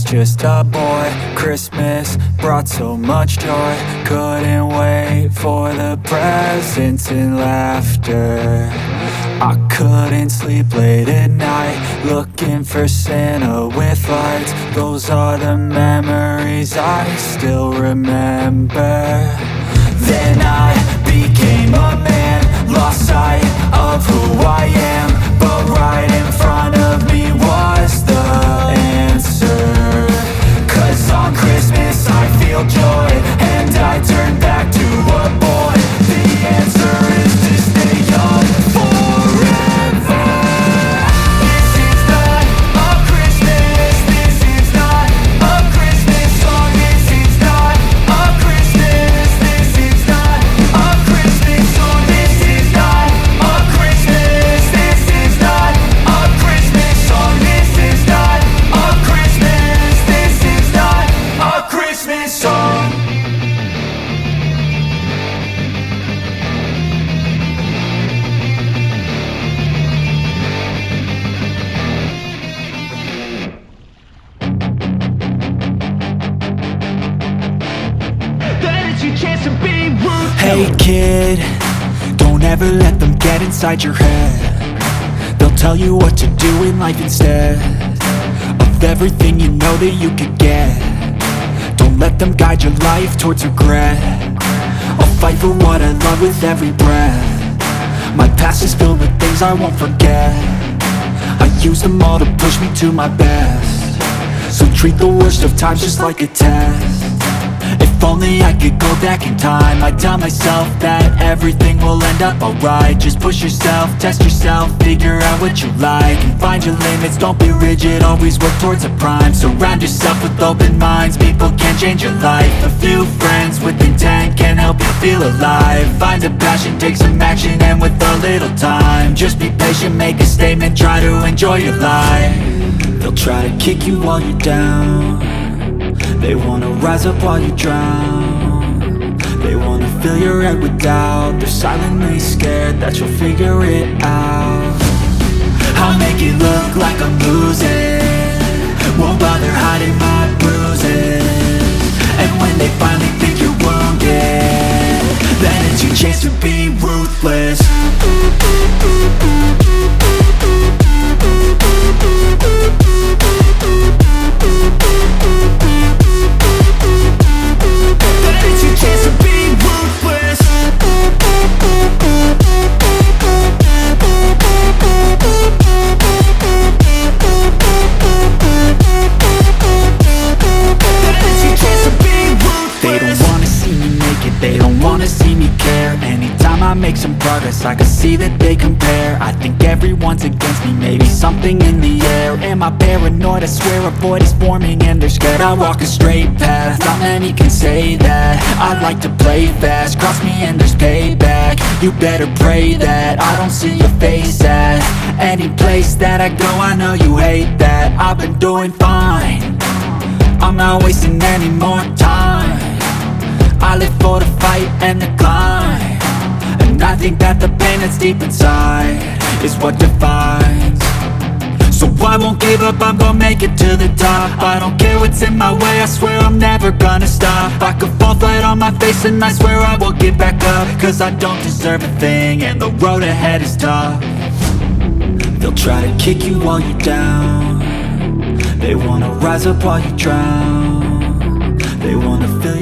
just a boy. Christmas brought so much joy. Couldn't wait for the presents and laughter. I couldn't sleep late at night, looking for Santa with lights. Those are the memories I still remember. Then I became a man, lost sight of who I am. But right in front of me was the answer. 'Cause on Christmas I feel joy, and I turn back to a boy. The answer is to stay young forever. This is not a Christmas, this is not a Christmas song. This is not a Christmas, this is not a Christmas song. This is not a Christmas, this is not a Christmas song. This is not a Christmas, this is not a Christmas song. Hey kid, don't ever let them get inside your head. They'll tell you what to do in life instead of everything you know that you could get. Don't let them guide your life towards regret. I'll fight for what I love with every breath. My past is filled with things I won't forget. I use them all to push me to my best. So treat the worst of times just like a test. If only I could go back in time, I'd tell myself that everything will end up alright. Just push yourself, test yourself, figure out what you like, and find your limits, don't be rigid, always work towards a prime. Surround yourself with open minds, people can change your life. A few friends with intent can help you feel alive. Find a passion, take some action, and with a little time, just be patient, make a statement, try to enjoy your life. They'll try to kick you while you're down. They wanna rise up while you drown. They wanna fill your head with doubt. They're silently scared that you'll figure it out. I'll make it look like I'm losing, won't bother hiding my bruises. And when they finally think you're wounded, then it's your chance to be ruthless. I make some progress, I can see that they compare. I think everyone's against me, maybe something in the air. Am I paranoid? I swear a void is forming and they're scared. I walk a straight path, not many can say that. I like to play fast, cross me and there's payback. You better pray that I don't see your face at any place that I go. I know you hate that. I've been doing fine, I'm not wasting any more time. I live for the fight and the climb, and I think that the pain that's deep inside is what defines. So I won't give up, I'm gonna make it to the top. I don't care what's in my way, I swear I'm never gonna stop. I could fall flat on my face and I swear I will get back up. 'Cause I don't deserve a thing and the road ahead is tough. They'll try to kick you while you're down. They wanna rise up while you drown. They wanna fill